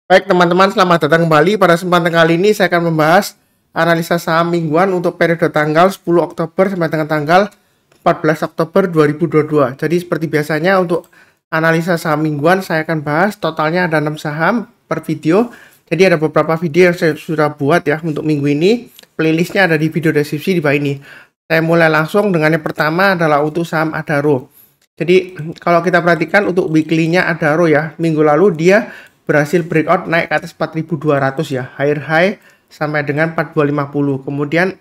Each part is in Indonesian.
Baik teman-teman, selamat datang kembali. Pada kesempatan kali ini saya akan membahas analisa saham mingguan untuk periode tanggal 10 Oktober sampai dengan tanggal 14 Oktober 2022. Jadi seperti biasanya untuk analisa saham mingguan saya akan bahas totalnya ada 6 saham per video. Jadi ada beberapa video yang saya sudah buat ya untuk minggu ini. Playlistnya ada di video deskripsi di bawah ini. Saya mulai langsung dengan yang pertama adalah untuk saham Adaro. Jadi kalau kita perhatikan untuk weekly-nya Adaro ya, minggu lalu dia berhasil breakout naik ke atas 4.200 ya, higher high sampai dengan 4.250. Kemudian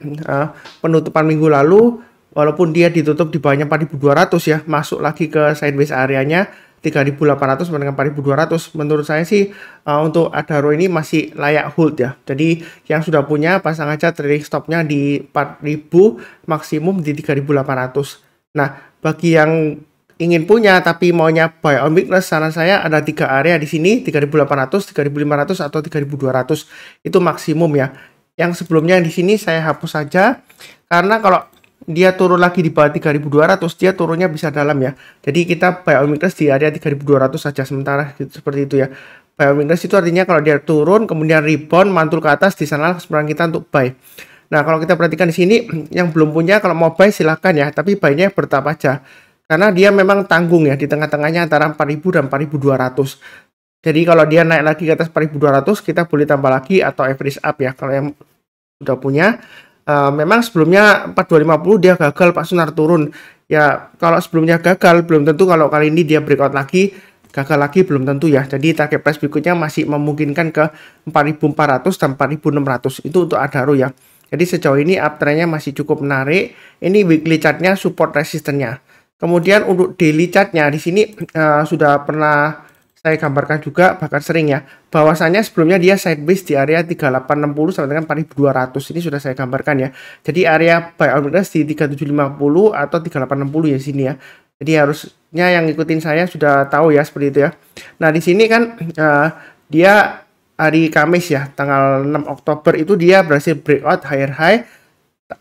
penutupan minggu lalu walaupun dia ditutup di bawahnya 4.200 ya, masuk lagi ke sideways areanya 3.800 sampai dengan 4.200. Menurut saya sih untuk Adaro ini masih layak hold ya. Jadi yang sudah punya pasang aja trading stopnya di 4.000, maksimum di 3.800. Nah, bagi yang ingin punya tapi maunya buy on weakness, saran saya ada 3 area di sini, 3.800, 3.500 atau 3.200. Itu maksimum ya. Yang sebelumnya di sini saya hapus saja karena kalau dia turun lagi di bawah 3.200, dia turunnya bisa dalam ya. Jadi kita buy on weakness di area 3.200 saja sementara gitu, seperti itu ya. Buy on weakness itu artinya kalau dia turun kemudian rebound mantul ke atas, di sana kesempatan kita untuk buy. Nah, kalau kita perhatikan di sini yang belum punya kalau mau buy silahkan ya, tapi buy-nya bertahap aja. Karena dia memang tanggung ya di tengah-tengahnya antara 4.000 dan 4.200. Jadi kalau dia naik lagi ke atas 4.200 kita boleh tambah lagi atau average up ya kalau yang sudah punya. Memang sebelumnya 4.250 dia gagal Pak Sunar turun. Ya kalau sebelumnya gagal belum tentu kalau kali ini dia breakout lagi gagal lagi belum tentu ya. Jadi target price berikutnya masih memungkinkan ke 4.400 dan 4.600. Itu untuk Adaro ya. Jadi sejauh ini uptrendnya masih cukup menarik. Ini weekly chartnya support resistennya. Kemudian untuk daily chartnya di sini sudah pernah saya gambarkan juga bahkan sering ya, bahwasannya sebelumnya dia sideways di area 3860 sampai dengan 4200. Ini sudah saya gambarkan ya. Jadi area buy on weakness di 3750 atau 3860 ya sini ya. Jadi harusnya yang ngikutin saya sudah tahu ya seperti itu ya. Nah, di sini kan dia hari Kamis ya, tanggal 6 Oktober itu dia berhasil breakout higher high.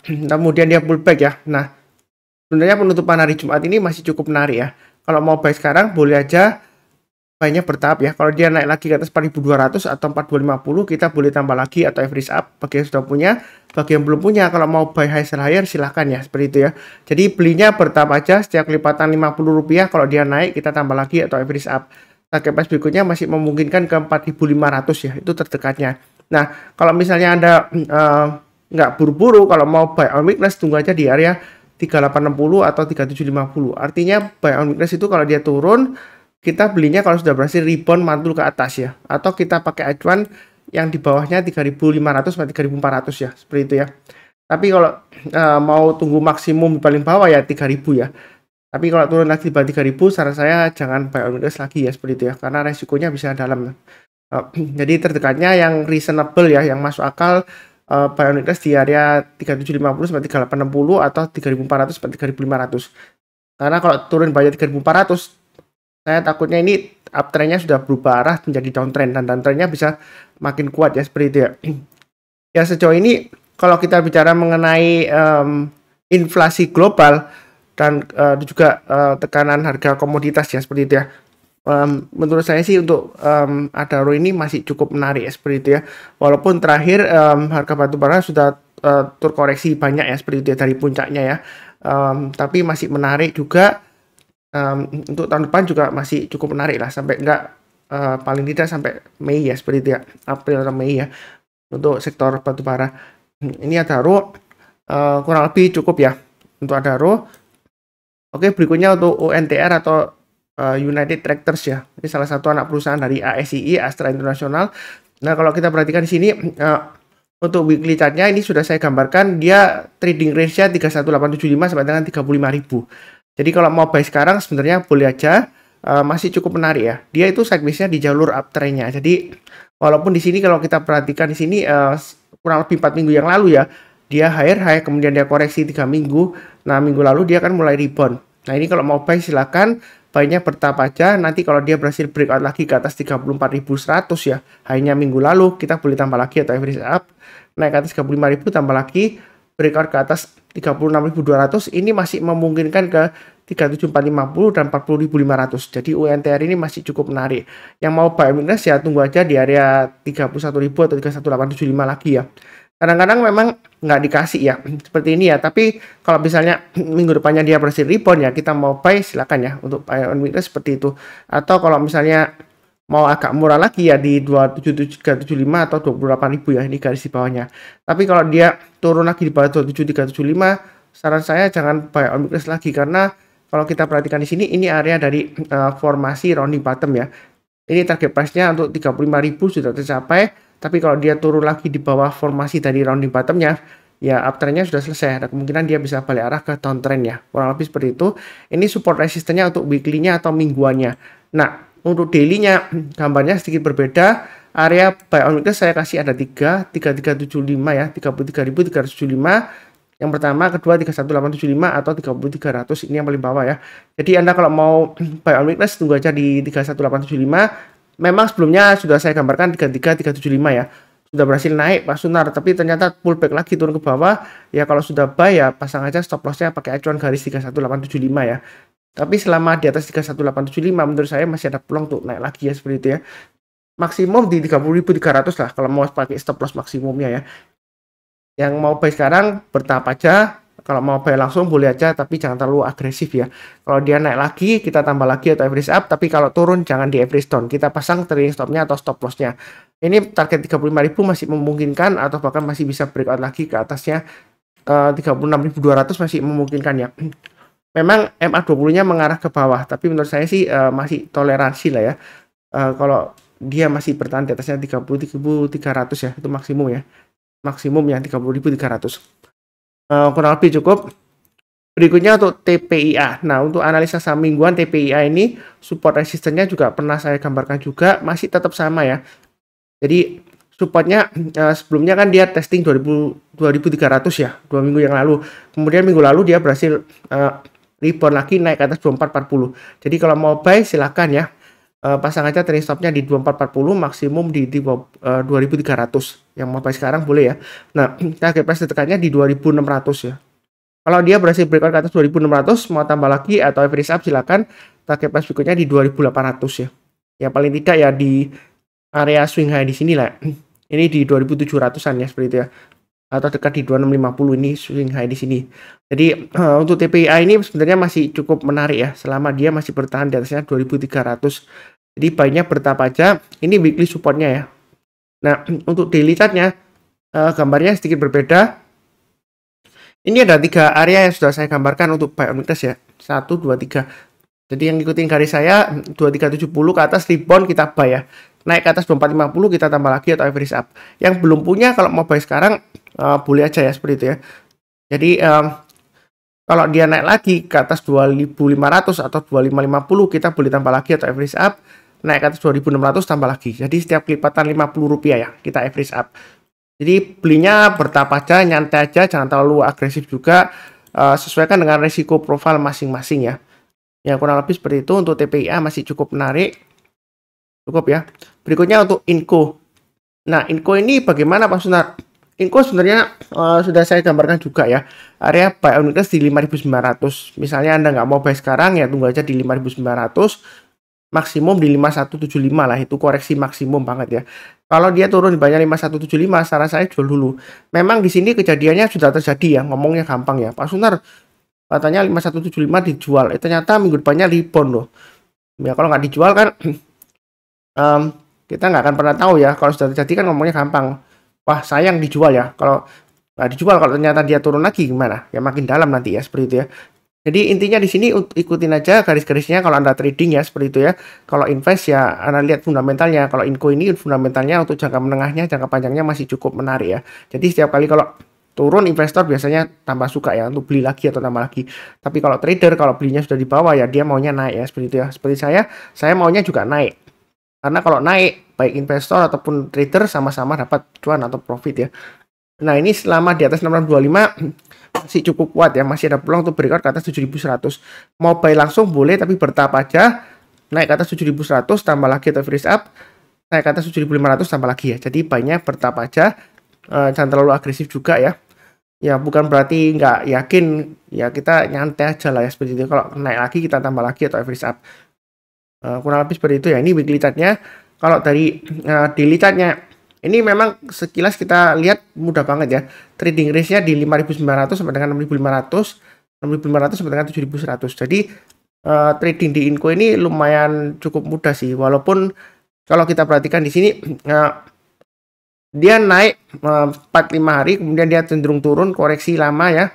Kemudian dia pullback ya. Nah, sebenarnya penutupan hari Jumat ini masih cukup menarik ya. Kalau mau buy sekarang boleh aja buy-nya bertahap ya. Kalau dia naik lagi ke atas 4.200 atau 4.250 kita boleh tambah lagi atau average up bagi yang sudah punya. Bagi yang belum punya kalau mau buy high sell higher silahkan ya seperti itu ya. Jadi belinya bertahap aja, setiap kelipatan Rp50 kalau dia naik kita tambah lagi atau average up. Target price berikutnya masih memungkinkan ke 4.500 ya, itu terdekatnya. Nah, kalau misalnya Anda nggak buru-buru, kalau mau buy on weakness tunggu aja di area 3860 atau 3750. Artinya buy on weakness itu kalau dia turun kita belinya kalau sudah berhasil rebound mantul ke atas ya, atau kita pakai acuan yang di bawahnya 3.500 sampai 3.400 ya, seperti itu ya. Tapi kalau mau tunggu maksimum paling bawah ya 3.000 ya. Tapi kalau turun lagi di bawah 3.000 saran saya jangan buy on weakness lagi ya, seperti itu ya, karena resikonya bisa dalam. Jadi terdekatnya yang reasonable ya, yang masuk akal buy on weakness di area 3750 sampai 3860 atau 3400 sampai 3500. Karena kalau turun banyak 3400 saya takutnya ini uptrendnya sudah berubah arah menjadi downtrend dan downtrendnya bisa makin kuat ya seperti itu ya. Ya sejauh ini kalau kita bicara mengenai inflasi global dan juga tekanan harga komoditas ya seperti itu ya. Menurut saya sih untuk Adaro ini masih cukup menarik ya seperti itu ya. Walaupun terakhir harga batubara sudah terkoreksi banyak ya seperti itu ya dari puncaknya ya. Tapi masih menarik juga. Untuk tahun depan juga masih cukup menarik lah sampai paling tidak sampai Mei ya seperti itu ya, April atau Mei ya untuk sektor batubara. Ini Adaro kurang lebih cukup ya untuk Adaro. Oke, berikutnya untuk UNTR atau United Tractors ya. Ini salah satu anak perusahaan dari ASII, Astra International. Nah, kalau kita perhatikan di sini untuk weekly chartnya ini sudah saya gambarkan, dia trading range-nya 31875 sampai dengan 35.000. Jadi kalau mau buy sekarang sebenarnya boleh aja, masih cukup menarik ya. Dia itu sideways-nya di jalur uptrend-nya. Jadi walaupun di sini kalau kita perhatikan di sini kurang lebih 4 minggu yang lalu ya, dia higher high kemudian dia koreksi 3 minggu. Nah, minggu lalu dia kan mulai rebound. Nah, ini kalau mau buy silakan, buy-nya bertahap aja. Nanti kalau dia berhasil breakout lagi ke atas 34.100 ya, hanya minggu lalu kita boleh tambah lagi atau average up. Naik ke atas 35.000 tambah lagi, breakout ke atas 36.200 ini masih memungkinkan ke 37450 dan 40.500. Jadi UNTR ini masih cukup menarik. Yang mau buy on weakness ya tunggu aja di area 31.000 atau 31875 lagi ya. Kadang-kadang memang nggak dikasih ya seperti ini ya, tapi kalau misalnya minggu depannya dia berhasil rebound ya kita mau buy silakan ya untuk buy on weakness seperti itu. Atau kalau misalnya mau agak murah lagi ya di 27375 atau 28.000 ya, ini garis di bawahnya. Tapi kalau dia turun lagi di bawah 27375, saran saya jangan buy on weakness lagi, karena kalau kita perhatikan di sini ini area dari formasi rounding bottom ya. Ini target price-nya untuk 35.000 sudah tercapai. Tapi kalau dia turun lagi di bawah formasi dari rounding bottom-nya, ya uptrend-nya sudah selesai. Ada kemungkinan dia bisa balik arah ke downtrend ya. Kurang lebih seperti itu. Ini support resistance-nya untuk weekly-nya atau mingguannya. Nah, untuk daily-nya gambarnya sedikit berbeda. Area buy on weakness saya kasih ada 3375 ya, 33.375. Yang pertama, kedua 31875 atau 30.300, ini yang paling bawah ya. Jadi Anda kalau mau buy on weakness tunggu aja di 31875. Memang sebelumnya sudah saya gambarkan 33375 ya. Sudah berhasil naik Pak Sunar, tapi ternyata pullback lagi turun ke bawah. Ya kalau sudah buy ya pasang aja stop loss-nya pakai acuan garis 31875 ya. Tapi selama di atas 31875 menurut saya masih ada peluang untuk naik lagi ya seperti itu ya. Maksimum di 30.300 lah kalau mau pakai stop loss maksimumnya ya. Yang mau buy sekarang bertahap aja. Kalau mau buy langsung boleh aja, tapi jangan terlalu agresif ya. Kalau dia naik lagi, kita tambah lagi atau average up. Tapi kalau turun, jangan di average down. Kita pasang trailing stopnya atau stop lossnya. Ini target 35.000 masih memungkinkan, atau bahkan masih bisa breakout lagi ke atasnya 36.200 masih memungkinkan ya. Memang MA20-nya mengarah ke bawah, tapi menurut saya sih masih toleransi lah ya. Kalau dia masih bertahan di atasnya 30.300 ya, itu maksimum ya. Maksimum ya 30.300. Kurang lebih cukup. Berikutnya untuk TPIA. Nah, untuk analisa saham mingguan TPIA ini support resistance-nya juga pernah saya gambarkan juga, masih tetap sama ya. Jadi supportnya sebelumnya kan dia testing 2300 ya, 2 minggu yang lalu. Kemudian minggu lalu dia berhasil rebound lagi naik ke atas 2440. Jadi kalau mau buy silakan ya. Pasang aja trailing stopnya di 2440, maksimum di 2300. Yang mau buy sekarang boleh ya. Nah, target price tekannya di 2600 ya. Kalau dia berhasil breakout ke atas 2600, mau tambah lagi atau average up silakan. Target price berikutnya di 2800 ya. Ya paling tidak ya di area swing high di sini lah. Ini di 2700-an ya seperti itu ya. Atau dekat di 2650, ini swing high di sini. Jadi untuk TPI ini sebenarnya masih cukup menarik ya, selama dia masih bertahan di atasnya 2300. Jadi buy-nya bertahap aja. Ini weekly supportnya ya. Nah, untuk daily chart-nya gambarnya sedikit berbeda. Ini ada 3 area yang sudah saya gambarkan untuk buy on weakness ya. 1, 2, 3. Jadi yang ngikutin garis saya 2370 ke atas rebound kita buy ya. Naik ke atas 2450 kita tambah lagi atau average up. Yang belum punya kalau mau buy sekarang boleh aja ya seperti itu ya. Jadi kalau dia naik lagi ke atas 2500 atau 2550 kita boleh tambah lagi atau average up. Naik ke atas 2600 tambah lagi. Jadi setiap kelipatan Rp50 ya kita average up. Jadi belinya bertahap aja, nyantai aja, jangan terlalu agresif juga. Sesuaikan dengan resiko profil masing-masing ya. Ya kurang lebih seperti itu. Untuk TPIA masih cukup menarik. Cukup ya. Berikutnya untuk Inco. Nah, Inco ini bagaimana Pak Sunar? Inco sebenarnya sudah saya gambarkan juga ya. Area buy on weakness di 5.900. Misalnya Anda nggak mau buy sekarang ya tunggu aja di 5.900. Maksimum di 5175 lah, itu koreksi maksimum banget ya. Kalau dia turun di banyak 5175, saran saya jual dulu. Memang di sini kejadiannya sudah terjadi ya, ngomongnya gampang ya. Pak Sunar katanya 5175 dijual, ternyata minggu depannya rebound loh. Ya kalau nggak dijual kan kita nggak akan pernah tahu ya. Kalau sudah terjadi kan ngomongnya gampang. Wah sayang dijual ya. Kalau nggak dijual, kalau ternyata dia turun lagi gimana? Ya makin dalam nanti ya seperti itu ya. Jadi intinya di sini ikutin aja garis-garisnya kalau Anda trading ya seperti itu ya. Kalau invest ya Anda lihat fundamentalnya. Kalau Inco ini fundamentalnya untuk jangka menengahnya, jangka panjangnya masih cukup menarik ya. Jadi setiap kali kalau turun investor biasanya tambah suka ya untuk beli lagi atau tambah lagi. Tapi kalau trader kalau belinya sudah di bawah ya dia maunya naik ya seperti itu ya. Seperti saya maunya juga naik. Karena kalau naik baik investor ataupun trader sama-sama dapat cuan atau profit ya. Nah ini selama di atas 6625 masih cukup kuat ya, masih ada peluang untuk breakout ke atas 7100. Mau buy langsung boleh tapi bertahap aja. Naik ke atas 7100 tambah lagi atau average up, naik ke atas 7500 tambah lagi ya. Jadi buy-nya bertahap aja, jangan terlalu agresif juga ya. Ya bukan berarti nggak yakin, ya kita nyantai aja lah ya seperti itu. Kalau naik lagi kita tambah lagi atau average up. Kurang lebih seperti itu ya. Ini weekly chartnya. Kalau dari daily chartnya, ini memang sekilas kita lihat mudah banget ya. Trading range-nya di 5.900 sampai dengan 6.500, 6.500 sampai dengan 7.100. Jadi trading di Inco ini lumayan cukup mudah sih. Walaupun kalau kita perhatikan di sini dia naik 4-5 hari, kemudian dia cenderung turun, koreksi lama ya.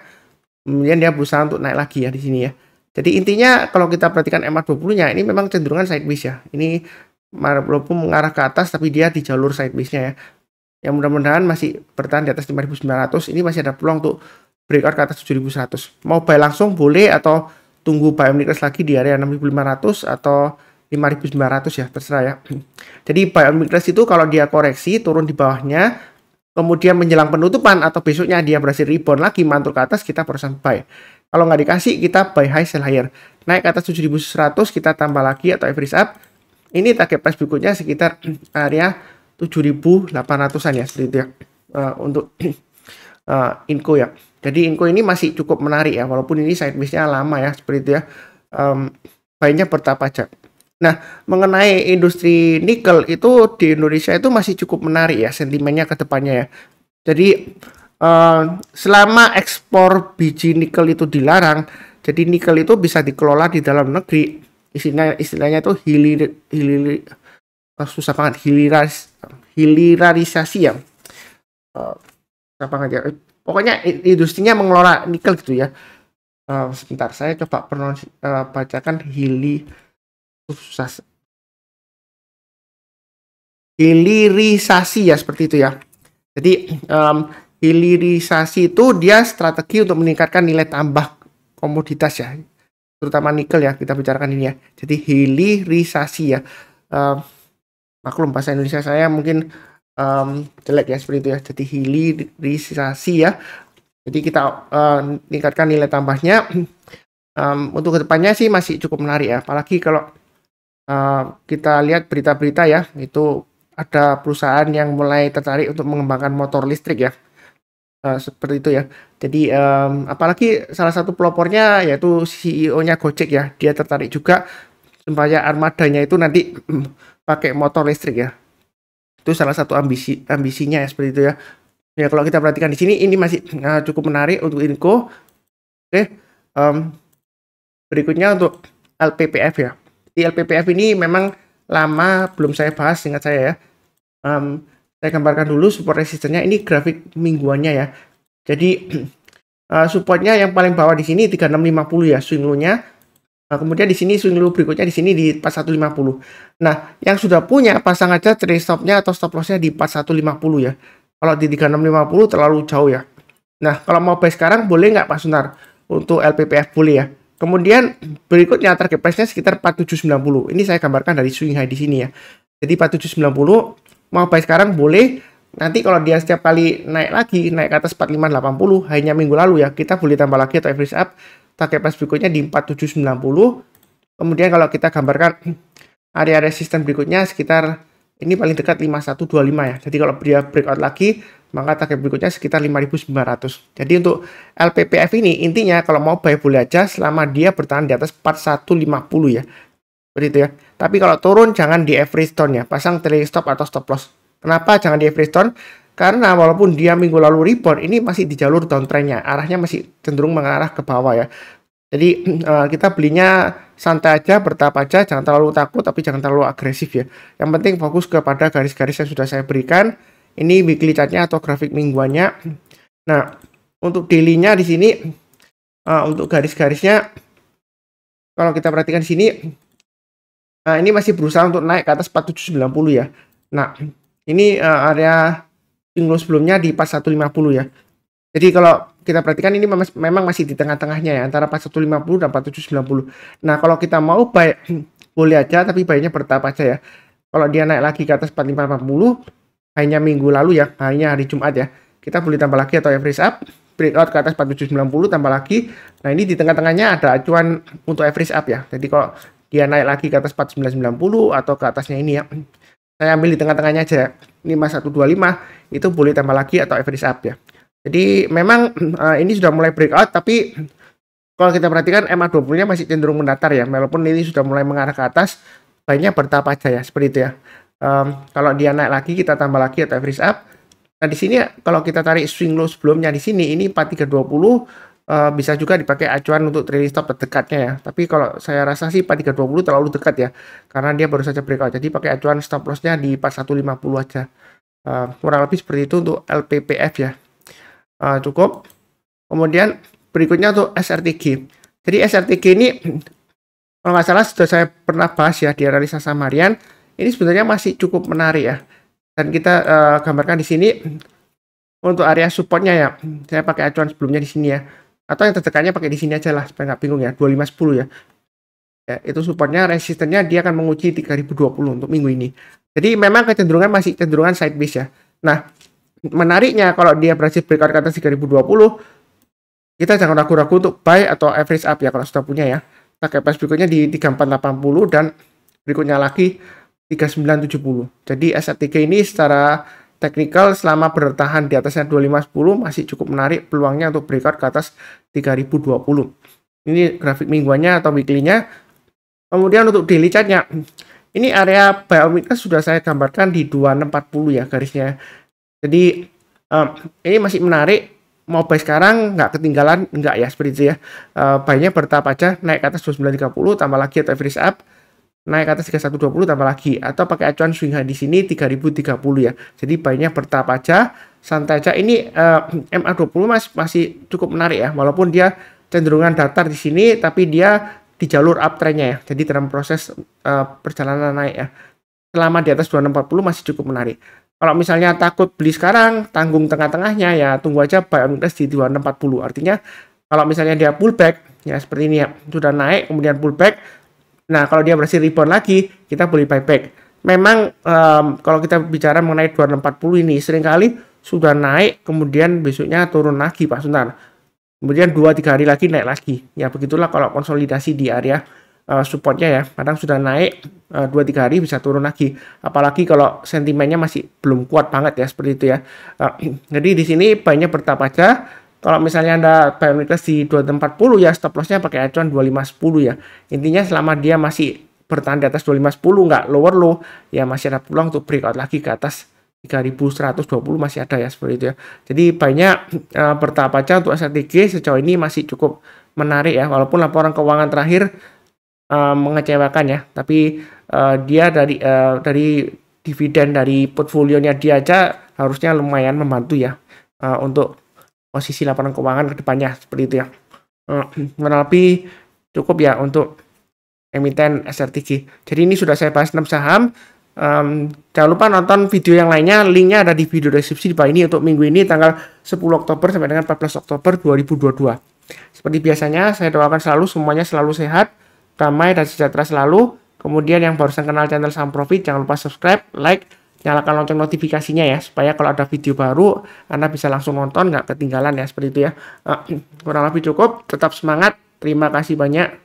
Kemudian dia berusaha untuk naik lagi ya di sini ya. Jadi intinya kalau kita perhatikan MA20-nya ini memang cenderungan sideways ya. Ini walaupun mengarah ke atas tapi dia di jalur sideways-nya ya. Yang mudah-mudahan masih bertahan di atas 5.900. Ini masih ada peluang untuk breakout ke atas 7.100. Mau buy langsung boleh atau tunggu buy on weakness lagi di area 6.500 atau 5.900 ya, terserah ya. Jadi buy on weakness itu kalau dia koreksi turun di bawahnya, kemudian menjelang penutupan atau besoknya dia berhasil rebound lagi mantul ke atas, kita perusahaan buy. Kalau nggak dikasih, kita buy high sell higher. Naik ke atas 7.100, kita tambah lagi atau average up. Ini target price berikutnya sekitar area 7.800-an ya, seperti itu ya. Untuk Inco ya. Jadi Inco ini masih cukup menarik ya, walaupun ini sideways-nya lama ya, seperti itu ya. Buy-nya bertahap aja. Nah, mengenai industri nikel itu di Indonesia itu masih cukup menarik ya sentimennya ke depannya ya. Jadi selama ekspor biji nikel itu dilarang, jadi nikel itu bisa dikelola di dalam negeri. Istilahnya itu susah banget, hilirarisasi ya. Susah banget ya. Pokoknya industrinya mengelola nikel gitu ya. Sebentar, saya coba bacakan susah. Hilirisasi ya, seperti itu ya. Jadi hilirisasi itu dia strategi untuk meningkatkan nilai tambah komoditas ya, terutama nikel ya, kita bicarakan ini ya. Jadi hilirisasi ya. Maklum bahasa Indonesia saya mungkin jelek ya, seperti itu ya. Jadi hilirisasi ya. Jadi kita meningkatkan nilai tambahnya. Untuk kedepannya sih masih cukup menarik ya, apalagi kalau kita lihat berita-berita ya, itu ada perusahaan yang mulai tertarik untuk mengembangkan motor listrik ya, seperti itu ya. Jadi apalagi salah satu pelopornya yaitu CEO-nya Gojek ya, dia tertarik juga supaya armadanya itu nanti pakai motor listrik ya. Itu salah satu ambisinya ya, seperti itu ya. Ya kalau kita perhatikan di sini ini masih cukup menarik untuk Inco. Oke, berikutnya untuk LPPF ya. Di LPPF ini memang lama belum saya bahas, ingat saya ya. Saya gambarkan dulu support resistennya. Ini grafik mingguannya ya. Jadi supportnya yang paling bawah di sini 3650 ya, swing low-nya. Kemudian di sini swing low berikutnya di sini di 4150. Nah, yang sudah punya pasang aja trade stop-nya atau stop loss-nya di 4150 ya. Kalau di 3650 terlalu jauh ya. Nah, kalau mau buy sekarang boleh nggak Pak Sunar? Untuk LPPF boleh ya. Kemudian berikutnya target price-nya sekitar 4790. Ini saya gambarkan dari swing high di sini ya. Jadi 4790 mau buy sekarang boleh. Nanti kalau dia setiap kali naik lagi, naik ke atas 4580 hanya minggu lalu ya, kita boleh tambah lagi atau average up. Target price berikutnya di 4790. Kemudian kalau kita gambarkan area resisten berikutnya sekitar ini paling dekat 5125 ya. Jadi kalau dia breakout lagi, maka target berikutnya sekitar 5.900. Jadi untuk LPPF ini intinya kalau mau buy boleh aja selama dia bertahan di atas 4150 ya. Seperti itu ya. Tapi kalau turun jangan di average down ya. Pasang trailing stop atau stop loss. Kenapa jangan di average down? Karena walaupun dia minggu lalu rebound, ini masih di jalur downtrendnya. Arahnya masih cenderung mengarah ke bawah ya. Jadi kita belinya santai aja, bertahap aja, jangan terlalu takut tapi jangan terlalu agresif ya. Yang penting fokus kepada garis-garis yang sudah saya berikan. Ini weekly chart-nya atau grafik mingguannya. Nah, untuk daily-nya di sini untuk garis-garisnya kalau kita perhatikan di sini ini masih berusaha untuk naik ke atas 4790 ya. Nah, ini area minggu sebelumnya di 4150 ya. Jadi kalau kita perhatikan ini memang masih di tengah-tengahnya ya, antara 4150 dan 4790. Nah, kalau kita mau buy boleh aja, tapi buy-nya bertahap aja ya. Kalau dia naik lagi ke atas 4540, hanya minggu lalu ya, hanya hari Jumat ya, kita boleh tambah lagi atau average up, breakout ke atas 4790 tambah lagi. Nah, ini di tengah-tengahnya ada acuan untuk average up ya. Jadi kalau dia naik lagi ke atas 4990 atau ke atasnya ini ya, saya ambil di tengah-tengahnya aja 5125, itu boleh tambah lagi atau average up ya. Jadi memang ini sudah mulai breakout, tapi kalau kita perhatikan MA20-nya masih cenderung mendatar ya, walaupun ini sudah mulai mengarah ke atas, baiknya bertahap aja ya, seperti itu ya. Kalau dia naik lagi, kita tambah lagi atau average up. Nah di sini kalau kita tarik swing low sebelumnya di sini, ini 4320 bisa juga dipakai acuan untuk trailing stop terdekatnya ya. Tapi kalau saya rasa sih 4320 terlalu dekat ya, karena dia baru saja breakout. Jadi pakai acuan stop loss-nya di 4150 aja. Kurang lebih seperti itu untuk LPPF ya. Cukup. Kemudian berikutnya untuk SRTG. Jadi SRTG ini kalau nggak salah sudah saya pernah bahas ya di analisa saham harian. Ini sebenarnya masih cukup menarik ya. Dan kita gambarkan di sini untuk area supportnya ya. Saya pakai acuan sebelumnya di sini ya. Atau yang terdekatnya pakai di sini aja lah supaya nggak bingung ya. 2510 ya. Ya, itu supportnya, resistennya dia akan menguji 3020 untuk minggu ini. Jadi memang kecenderungan masih cenderungan sideways ya. Nah, menariknya kalau dia berhasil breakout ke atas 3020, kita jangan ragu-ragu untuk buy atau average up ya kalau sudah punya ya. Target price berikutnya di 3480 dan berikutnya lagi 3970. Jadi SRTG ini secara teknikal selama bertahan di atasnya 2510 masih cukup menarik peluangnya untuk breakout ke atas 3020. Ini grafik mingguannya atau weekly-nya. Kemudian untuk daily chart-nya, ini area buy on weakness sudah saya gambarkan di 2640 ya garisnya. Jadi ini masih menarik, mau buy sekarang nggak ketinggalan, nggak ya seperti itu ya. Buy-nya bertahap aja, naik ke atas 2930 tambah lagi atau average up, naik ke atas 3120 tambah lagi, atau pakai acuan swing high di sini 3030 ya. Jadi buy-nya bertahap aja, santai aja. Ini MA20 masih cukup menarik ya, walaupun dia cenderungan datar di sini, tapi dia di jalur uptrend-nya ya. Jadi dalam proses perjalanan naik ya. Selama di atas 2640 masih cukup menarik. Kalau misalnya takut beli sekarang, tanggung tengah-tengahnya ya tunggu aja buy on weakness di 2640. Artinya kalau misalnya dia pullback ya seperti ini ya, sudah naik kemudian pullback. Nah, kalau dia berhasil rebound lagi, kita boleh buyback. Memang kalau kita bicara mengenai 2640 ini seringkali sudah naik kemudian besoknya turun lagi Pak Suntar. Kemudian 2-3 hari lagi naik lagi. Ya begitulah kalau konsolidasi di area supportnya ya. Kadang sudah naik 2-3 hari bisa turun lagi. Apalagi kalau sentimennya masih belum kuat banget ya seperti itu ya. Jadi di sini buy-nya bertahap aja. Kalau misalnya Anda buy on weakness di 2440 ya stop loss-nya pakai acuan 2510 ya. Intinya selama dia masih bertahan di atas 2510 nggak lower low ya masih ada peluang untuk breakout lagi ke atas 3120 masih ada ya seperti itu ya. Jadi buy-nya bertahap aja untuk SRTG sejauh ini masih cukup menarik ya, walaupun laporan keuangan terakhir mengecewakan ya, tapi dia dari dividen dari portfolionya dia aja harusnya lumayan membantu ya untuk posisi laporan keuangan ke depannya seperti itu ya. Lebih cukup ya untuk emiten SRTG. Jadi ini sudah saya bahas 6 saham. Jangan lupa nonton video yang lainnya, linknya ada di video deskripsi di bawah ini untuk minggu ini tanggal 10 Oktober sampai dengan 14 Oktober 2022. Seperti biasanya saya doakan selalu semuanya selalu sehat, damai dan sejahtera selalu. Kemudian yang barusan kenal channel Saham Profit jangan lupa subscribe, like, nyalakan lonceng notifikasinya ya supaya kalau ada video baru Anda bisa langsung nonton nggak ketinggalan ya seperti itu ya. Kurang lebih cukup, tetap semangat, terima kasih banyak.